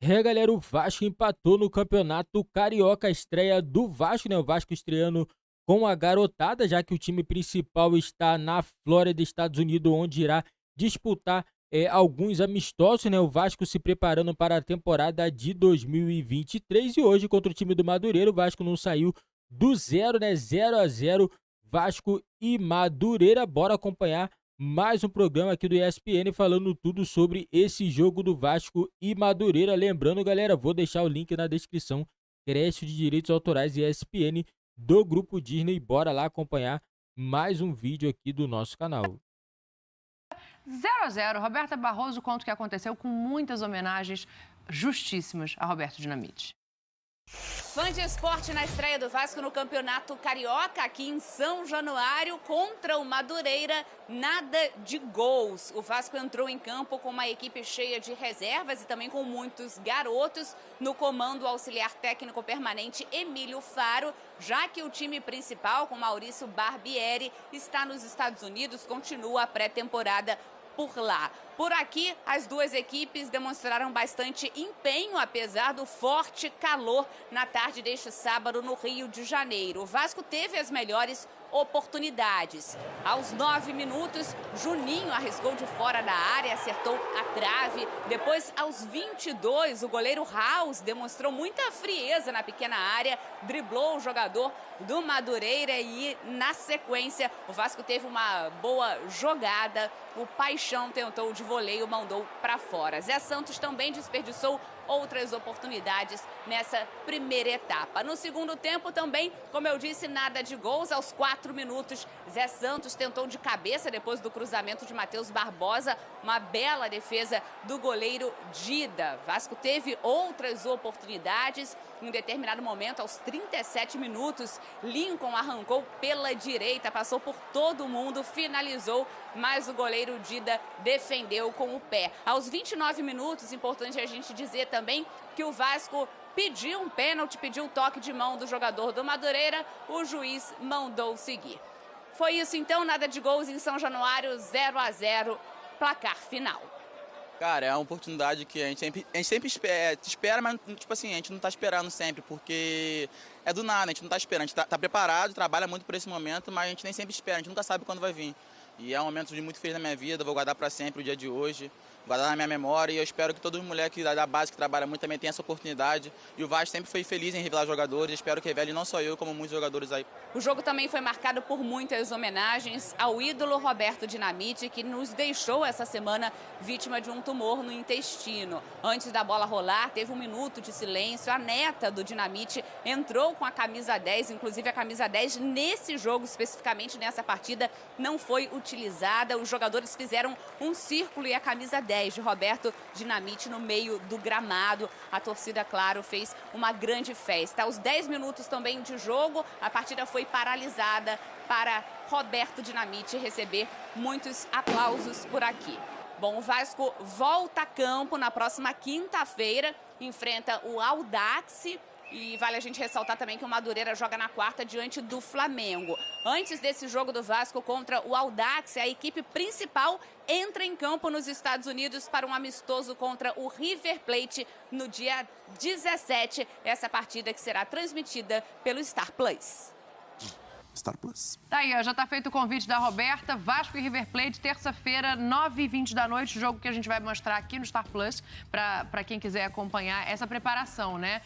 Galera, o Vasco empatou no Campeonato Carioca, a estreia do Vasco, né? O Vasco estreando com a garotada, já que o time principal está na Flórida, Estados Unidos, onde irá disputar alguns amistosos, né? O Vasco se preparando para a temporada de 2023 e hoje contra o time do Madureira, o Vasco não saiu do zero, né? 0-0, Vasco e Madureira. Bora acompanhar mais um programa aqui do ESPN falando tudo sobre esse jogo do Vasco e Madureira. Lembrando, galera, vou deixar o link na descrição. Crédito de direitos autorais ESPN do Grupo Disney. Bora lá acompanhar mais um vídeo aqui do nosso canal. 0-0. Roberta Barroso conta o que aconteceu com muitas homenagens justíssimas a Roberto Dinamite. Fã de esporte na estreia do Vasco no Campeonato Carioca, aqui em São Januário, contra o Madureira, nada de gols. O Vasco entrou em campo com uma equipe cheia de reservas e também com muitos garotos no comando auxiliar técnico permanente Emílio Faro, já que o time principal, com Maurício Barbieri, está nos Estados Unidos, continua a pré-temporada por lá. Por aqui, as duas equipes demonstraram bastante empenho, apesar do forte calor na tarde deste sábado no Rio de Janeiro. O Vasco teve as melhores oportunidades. Aos 9 minutos, Juninho arriscou de fora da área, acertou a trave. Depois, aos 22, o goleiro House demonstrou muita frieza na pequena área, driblou o jogador do Madureira e, na sequência, o Vasco teve uma boa jogada. O Paixão tentou de voleio, mandou para fora. Zé Santos também desperdiçou outras oportunidades nessa primeira etapa. No segundo tempo também, como eu disse, nada de gols. Aos 4 minutos, Zé Santos tentou de cabeça depois do cruzamento de Matheus Barbosa, uma bela defesa do goleiro Dida. Vasco teve outras oportunidades. Em um determinado momento, aos 37 minutos, Lincoln arrancou pela direita, passou por todo mundo, finalizou, mas o goleiro Dida defendeu com o pé. Aos 29 minutos, importante a gente dizer também que o Vasco pediu um pênalti, pediu um toque de mão do jogador do Madureira, o juiz mandou seguir. Foi isso então, nada de gols em São Januário, 0-0, placar final. Cara, é uma oportunidade que a gente sempre espera, mas tipo assim, a gente não tá esperando sempre, porque é do nada, a gente não tá esperando, a gente tá preparado, trabalha muito por esse momento, mas a gente nem sempre espera, a gente nunca sabe quando vai vir. E é um momento de muito feliz na minha vida, vou guardar para sempre o dia de hoje, guardar na minha memória, e eu espero que todos os moleques da base que trabalham muito também tenham essa oportunidade. E o Vasco sempre foi feliz em revelar jogadores, espero que revele não só eu, como muitos jogadores aí. O jogo também foi marcado por muitas homenagens ao ídolo Roberto Dinamite, que nos deixou essa semana vítima de um tumor no intestino. Antes da bola rolar, teve um minuto de silêncio. A neta do Dinamite entrou com a camisa 10, inclusive a camisa 10 nesse jogo, especificamente nessa partida, não foi utilizada. Os jogadores fizeram um círculo e a camisa 10 de Roberto Dinamite no meio do gramado. A torcida, claro, fez uma grande festa. Aos 10 minutos também de jogo, a partida foi paralisada para Roberto Dinamite receber muitos aplausos por aqui. Bom, o Vasco volta a campo na próxima quinta-feira, enfrenta o Audax. E vale a gente ressaltar também que o Madureira joga na quarta diante do Flamengo. Antes desse jogo do Vasco contra o Audax, a equipe principal entra em campo nos Estados Unidos para um amistoso contra o River Plate no dia 17. Essa partida que será transmitida pelo Star Plus. Star Plus. Tá aí, ó, já tá feito o convite da Roberta. Vasco e River Plate, terça-feira, 9h20 da noite, jogo que a gente vai mostrar aqui no Star Plus, para quem quiser acompanhar essa preparação, né?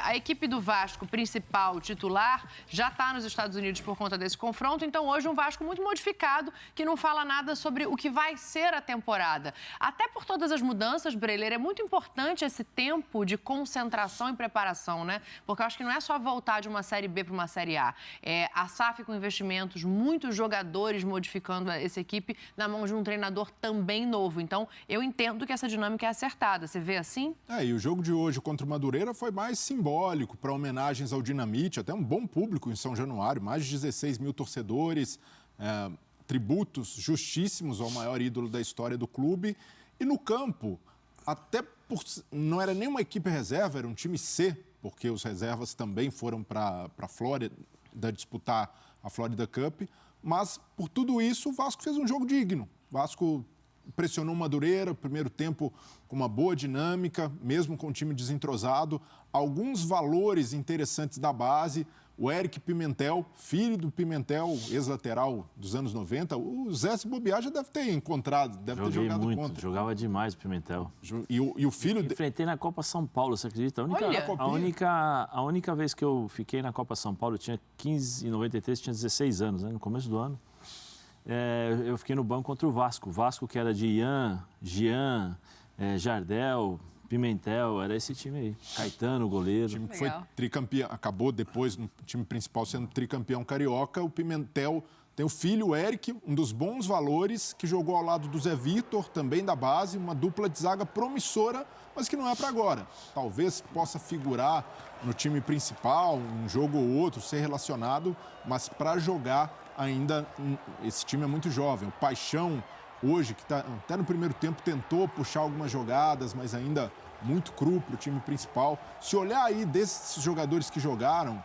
A equipe do Vasco, principal, titular, já tá nos Estados Unidos por conta desse confronto, então hoje um Vasco muito modificado, que não fala nada sobre o que vai ser a temporada. Até por todas as mudanças, Breler, é muito importante esse tempo de concentração e preparação, né? Porque eu acho que não é só voltar de uma Série B para uma Série A. A SAF com investimentos, muitos jogadores modificando essa equipe na mão de um treinador também novo. Então, eu entendo que essa dinâmica é acertada. Você vê assim? E o jogo de hoje contra o Madureira foi mais simbólico para homenagens ao Dinamite, até um bom público em São Januário, mais de 16 mil torcedores, tributos justíssimos ao maior ídolo da história do clube. E no campo, não era nem uma equipe reserva, era um time C, porque os reservas também foram para a Flórida disputar a Florida Cup, mas por tudo isso o Vasco fez um jogo digno. O Vasco pressionou o Madureira, primeiro tempo com uma boa dinâmica, mesmo com o time desentrosado. Alguns valores interessantes da base. O Eric Pimentel, filho do Pimentel, ex-lateral dos anos 90. O Zé, se bobear, já deve ter encontrado, deve ter jogado muito, contra. Jogava demais o Pimentel. E o filho... Enfrentei na Copa São Paulo, você acredita? A única vez que eu fiquei na Copa São Paulo, eu tinha 15, em 93, tinha 16 anos, né? No começo do ano. Eu fiquei no banco contra o Vasco. O Vasco que era de Ian, Jean, Jardel... Pimentel, era esse time aí. Caetano, o goleiro. O time que foi tricampeão, acabou depois no time principal sendo tricampeão carioca. O Pimentel tem o filho, o Eric, um dos bons valores, que jogou ao lado do Zé Vitor, também da base, uma dupla de zaga promissora, mas que não é para agora. Talvez possa figurar no time principal, um jogo ou outro, ser relacionado, mas para jogar ainda, esse time é muito jovem. O Paixão, hoje, que tá, até no primeiro tempo tentou puxar algumas jogadas, mas ainda muito cru para o time principal. Se olhar aí desses jogadores que jogaram,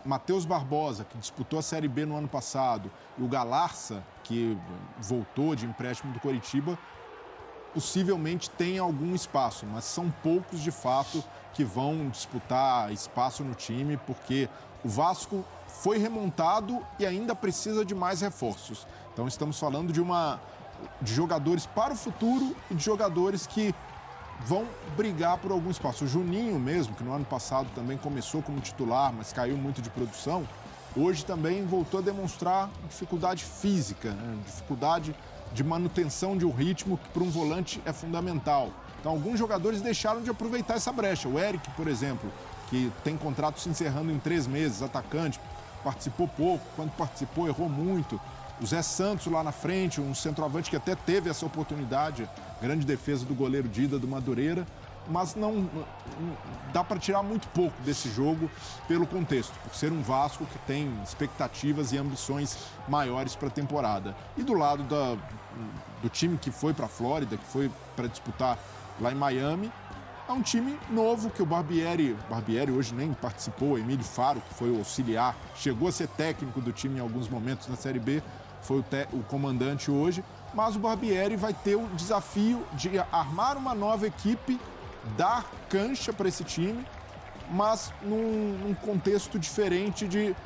Matheus Barbosa, que disputou a Série B no ano passado, e o Galarça, que voltou de empréstimo do Coritiba, possivelmente tem algum espaço, mas são poucos de fato que vão disputar espaço no time, porque o Vasco foi remontado e ainda precisa de mais reforços. Então estamos falando de jogadores para o futuro e de jogadores que vão brigar por algum espaço. O Juninho mesmo, que no ano passado também começou como titular, mas caiu muito de produção, hoje também voltou a demonstrar dificuldade física, né? Dificuldade de manutenção de um ritmo que para um volante é fundamental. Então alguns jogadores deixaram de aproveitar essa brecha. O Eric, por exemplo, que tem contrato se encerrando em 3 meses, atacante, participou pouco, quando participou errou muito. O Zé Santos lá na frente, um centroavante que até teve essa oportunidade, grande defesa do goleiro Dida do Madureira, mas não dá para tirar muito pouco desse jogo pelo contexto, por ser um Vasco que tem expectativas e ambições maiores para a temporada. E do lado do time que foi para a Flórida, que foi para disputar lá em Miami, é um time novo que o Barbieri hoje nem participou, o Emílio Faro, que foi o auxiliar, chegou a ser técnico do time em alguns momentos na Série B, foi o comandante hoje, mas o Barbieri vai ter o desafio de armar uma nova equipe, dar cancha para esse time, mas num contexto diferente de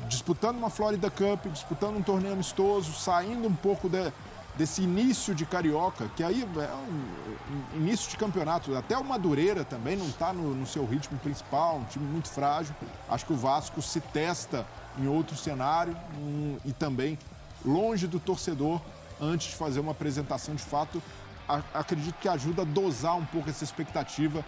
disputando uma Florida Cup, disputando um torneio amistoso, saindo um pouco desse início de Carioca, que aí é um início de campeonato. Até o Madureira também não está no seu ritmo principal, um time muito frágil. Acho que o Vasco se testa em outro cenário e também longe do torcedor antes de fazer uma apresentação de fato. Acredito que ajuda a dosar um pouco essa expectativa.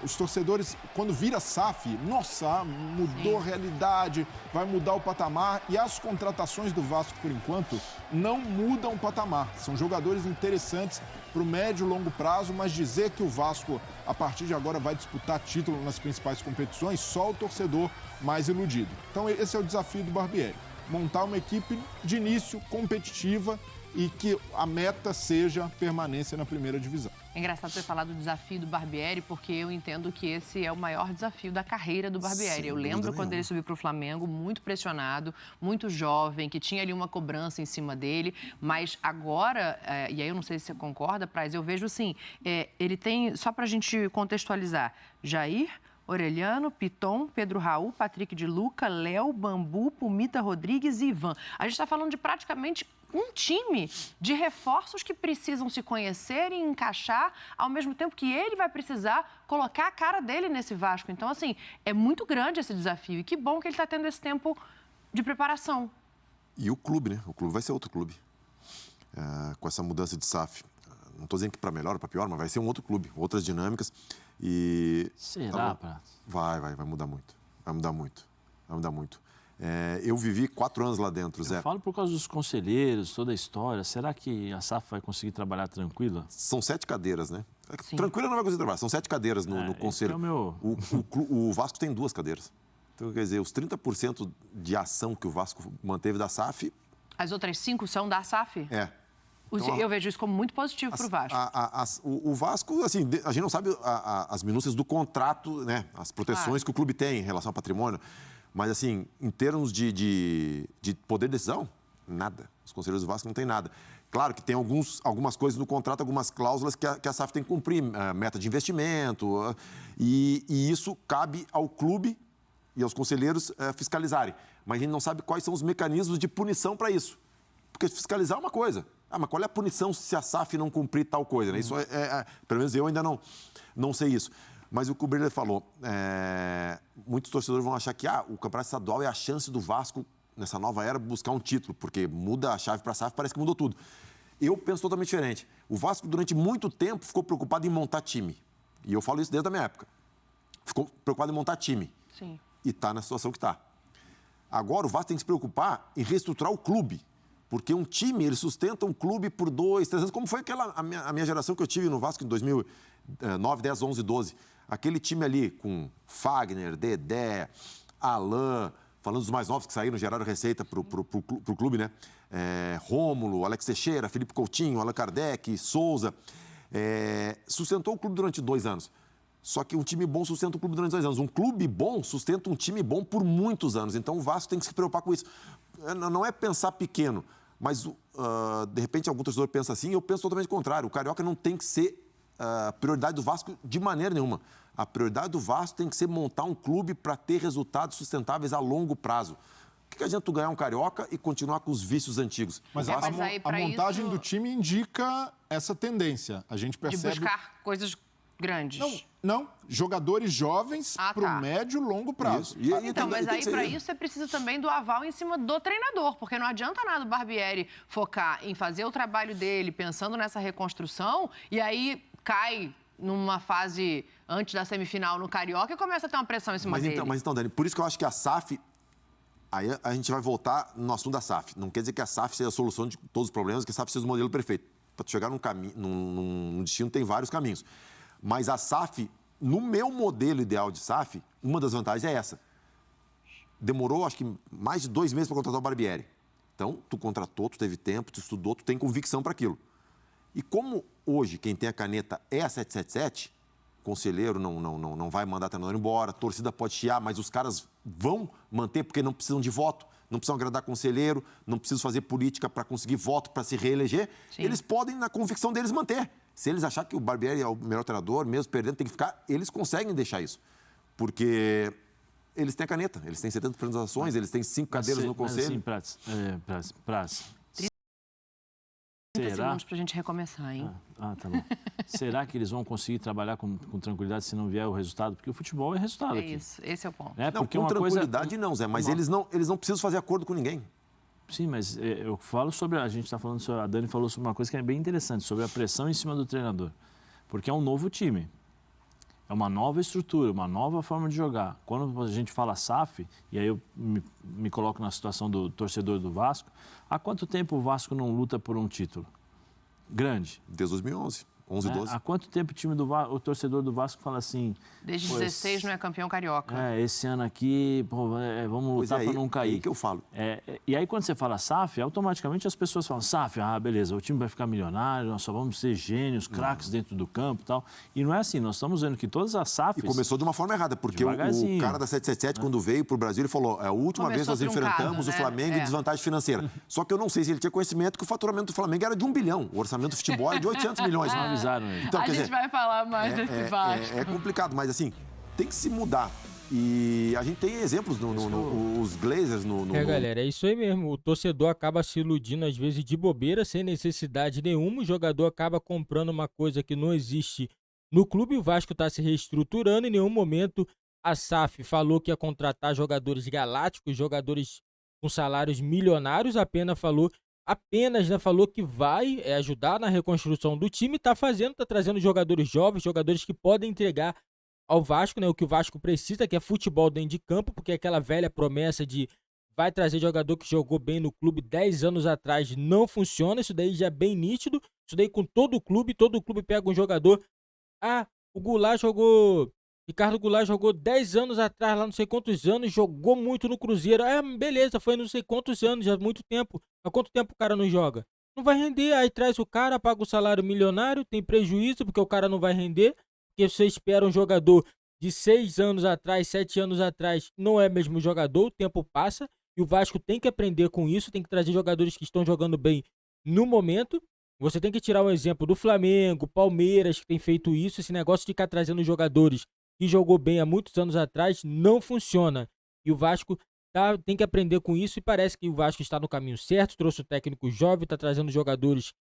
Os torcedores, quando vira SAF, nossa, mudou a realidade, vai mudar o patamar. E as contratações do Vasco, por enquanto, não mudam o patamar. São jogadores interessantes para o médio e longo prazo, mas dizer que o Vasco, a partir de agora, vai disputar título nas principais competições, só o torcedor mais iludido. Então, esse é o desafio do Barbieri. Montar uma equipe de início competitiva e que a meta seja permanência na primeira divisão. É engraçado você falar do desafio do Barbieri, porque eu entendo que esse é o maior desafio da carreira do Barbieri. Eu lembro quando ele subiu para o Flamengo, muito pressionado, muito jovem, que tinha ali uma cobrança em cima dele, mas agora, e aí eu não sei se você concorda, Praz, eu vejo assim, ele tem, só para a gente contextualizar, Jair, Orelhano, Piton, Pedro Raul, Patrick de Luca, Léo, Bambu, Pumita Rodrigues e Ivan. A gente está falando de praticamente um time de reforços que precisam se conhecer e encaixar, ao mesmo tempo que ele vai precisar colocar a cara dele nesse Vasco. Então, assim, é muito grande esse desafio e que bom que ele está tendo esse tempo de preparação. E o clube, né? O clube vai ser outro clube. Com essa mudança de SAF. Não estou dizendo que para melhor ou para pior, mas vai ser um outro clube, outras dinâmicas. E será, Prato? Vai mudar muito. Vai mudar muito. Eu vivi 4 anos lá dentro, Zé. Eu falo por causa dos conselheiros, toda a história. Será que a SAF vai conseguir trabalhar tranquila? São 7 cadeiras, né? Sim. Tranquila não vai conseguir trabalhar. São 7 cadeiras no conselho. O Vasco tem 2 cadeiras. Então, quer dizer, os 30% de ação que o Vasco manteve da SAF... As outras 5 são da SAF? Então, eu vejo isso como muito positivo para o Vasco. O Vasco, assim, a gente não sabe as minúcias do contrato, né? As proteções que o clube tem em relação ao patrimônio. Mas, assim, em termos de poder de decisão, Nada. Os conselheiros do Vasco não têm nada. Claro que tem algumas coisas no contrato, algumas cláusulas que a SAF tem que cumprir, meta de investimento, e isso cabe ao clube e aos conselheiros fiscalizarem. Mas a gente não sabe quais são os mecanismos de punição para isso. Porque fiscalizar é uma coisa. Mas qual é a punição se a SAF não cumprir tal coisa? Né? Isso pelo menos eu ainda não sei isso. Mas o que o Birler falou, muitos torcedores vão achar que o campeonato estadual é a chance do Vasco, nessa nova era, buscar um título, porque muda a chave para a SAF, parece que mudou tudo. Eu penso totalmente diferente. O Vasco, durante muito tempo, ficou preocupado em montar time. E eu falo isso desde a minha época. Ficou preocupado em montar time. Sim. E está na situação que está. Agora, o Vasco tem que se preocupar em reestruturar o clube. Porque um time, ele sustenta um clube por 2, 3 anos, como foi a minha geração que eu tive no Vasco em 2009, 10, 11, 12. Aquele time ali com Fagner, Dedé, Alain, falando dos mais novos que saíram, geraram receita para o clube, né? Rômulo, Alex Teixeira, Felipe Coutinho, Allan Kardec, Souza. Sustentou o clube durante 2 anos. Só que um time bom sustenta o clube durante 2 anos. Um clube bom sustenta um time bom por muitos anos. Então o Vasco tem que se preocupar com isso. Não é pensar pequeno, mas de repente algum torcedor pensa assim, eu penso totalmente o contrário. O Carioca não tem que ser prioridade do Vasco de maneira nenhuma. A prioridade do Vasco tem que ser montar um clube para ter resultados sustentáveis a longo prazo. O que adianta tu ganhar um Carioca e continuar com os vícios antigos? Mas a montagem do time indica essa tendência. A gente percebe... De buscar coisas grandes. Não. Jogadores jovens para o médio e longo prazo. Então, mas aí para isso você precisa também do aval em cima do treinador, porque não adianta nada o Barbieri focar em fazer o trabalho dele, pensando nessa reconstrução, e aí cai numa fase antes da semifinal no Carioca e começa a ter uma pressão em cima dele. Mas então, Dani, por isso que eu acho que a SAF... Aí a gente vai voltar no assunto da SAF. Não quer dizer que a SAF seja a solução de todos os problemas, que a SAF seja o modelo perfeito. Para chegar num destino tem vários caminhos. Mas a SAF, no meu modelo ideal de SAF, uma das vantagens é essa. Demorou, acho que, mais de 2 meses para contratar o Barbieri. Então, tu contratou, tu teve tempo, tu estudou, tu tem convicção para aquilo. E como hoje quem tem a caneta é a 777, conselheiro não vai mandar treinador embora, a torcida pode chiar, mas os caras vão manter porque não precisam de voto, não precisam agradar conselheiro, não precisam fazer política para conseguir voto para se reeleger. Sim. Eles podem, na convicção deles, manter. Se eles acharem que o Barbieri é o melhor treinador, mesmo perdendo, tem que ficar, eles conseguem deixar isso. Porque eles têm a caneta, eles têm 70 transações, eles têm 5 cadeiras no conselho. Mas assim, Praz. 30 segundos para a gente recomeçar, hein? Tá bom. Será que eles vão conseguir trabalhar com tranquilidade se não vier o resultado? Porque o futebol é resultado aqui. Isso, esse é o ponto. Porque com tranquilidade não, Zé, mas eles não precisam fazer acordo com ninguém. Sim, mas eu falo sobre... A gente está falando sobre... A Dani falou sobre uma coisa que é bem interessante, sobre a pressão em cima do treinador. Porque é um novo time. É uma nova estrutura, uma nova forma de jogar. Quando a gente fala SAF, e aí eu me coloco na situação do torcedor do Vasco, há quanto tempo o Vasco não luta por um título grande? Desde 2011. 11, 12. Há quanto tempo o torcedor do Vasco fala assim... Desde 16 não é campeão carioca. Esse ano aqui, vamos lutar para não cair. É que eu falo. E aí quando você fala SAF, automaticamente as pessoas falam, SAF, beleza, o time vai ficar milionário, nós só vamos ser gênios, craques dentro do campo e tal. E não é assim, nós estamos vendo que todas as SAFs... E começou de uma forma errada, porque o cara da 777, quando veio para o Brasil, ele falou, a última vez nós enfrentamos o Flamengo em desvantagem financeira. Só que eu não sei se ele tinha conhecimento que o faturamento do Flamengo era de 1 bilhão. O orçamento do futebol é de 800 milhões. Não avisaram ele. Então, a gente vai falar mais desse Vasco. É complicado, mas assim, tem que se mudar. E a gente tem exemplos os Glazers galera, é isso aí mesmo. O torcedor acaba se iludindo às vezes de bobeira, sem necessidade nenhuma. O jogador acaba comprando uma coisa que não existe no clube. O Vasco está se reestruturando. Em nenhum momento a SAF falou que ia contratar jogadores galácticos, jogadores com salários milionários. Apenas falou que vai ajudar na reconstrução do time, está trazendo jogadores jovens, jogadores que podem entregar ao Vasco, né, o que o Vasco precisa, que é futebol dentro de campo, porque aquela velha promessa de vai trazer jogador que jogou bem no clube 10 anos atrás não funciona. Isso daí já é bem nítido, isso daí com todo clube pega um jogador, o Goulart Ricardo Goulart jogou 10 anos atrás, lá não sei quantos anos, jogou muito no Cruzeiro. Beleza, foi não sei quantos anos, já há muito tempo. Há quanto tempo o cara não joga? Não vai render, aí traz o cara, paga o salário milionário, tem prejuízo porque o cara não vai render. Porque você espera um jogador de 6 anos atrás, 7 anos atrás, não é mesmo jogador, o tempo passa. E o Vasco tem que aprender com isso, tem que trazer jogadores que estão jogando bem no momento. Você tem que tirar um exemplo do Flamengo, Palmeiras, que tem feito isso. Esse negócio de ficar trazendo jogadores que jogou bem há muitos anos atrás não funciona. E o Vasco tem que aprender com isso e parece que o Vasco está no caminho certo. Trouxe o técnico jovem, está trazendo jogadores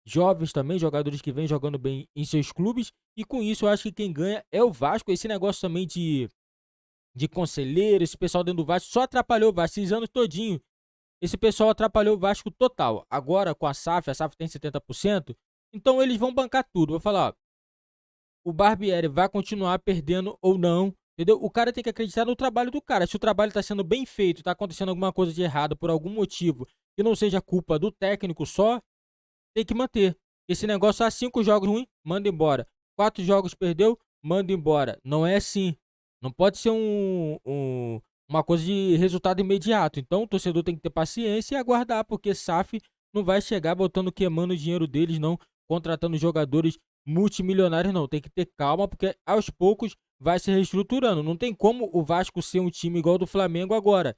jovens também, jogadores que vêm jogando bem em seus clubes. E com isso eu acho que quem ganha é o Vasco. Esse negócio também de conselheiro, esse pessoal dentro do Vasco só atrapalhou o Vasco esses anos todinho. Esse pessoal atrapalhou o Vasco total. Agora com a SAF tem 70%, então eles vão bancar tudo. Vou falar, ó, o Barbieri vai continuar perdendo ou não, entendeu? O cara tem que acreditar no trabalho do cara. Se o trabalho está sendo bem feito, está acontecendo alguma coisa de errado por algum motivo que não seja culpa do técnico só, tem que manter. Esse negócio, 5 jogos ruins, manda embora. 4 jogos perdeu, manda embora. Não é assim. Não pode ser uma coisa de resultado imediato. Então o torcedor tem que ter paciência e aguardar, porque SAF não vai chegar queimando o dinheiro deles, não, contratando jogadores multimilionários, não. Tem que ter calma, porque aos poucos vai se reestruturando. Não tem como o Vasco ser um time igual ao do Flamengo agora,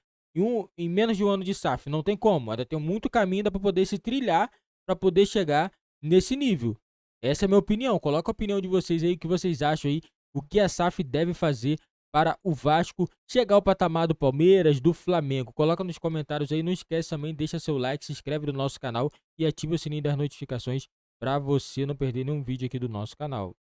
em menos de um ano de SAF. Não tem como. Ainda tem muito caminho para poder se trilhar, para poder chegar nesse nível. Essa é a minha opinião. Coloca a opinião de vocês aí, o que vocês acham aí, o que a SAF deve fazer para o Vasco chegar ao patamar do Palmeiras, do Flamengo. Coloca nos comentários aí, não esquece também, deixa seu like, se inscreve no nosso canal e ativa o sininho das notificações para você não perder nenhum vídeo aqui do nosso canal.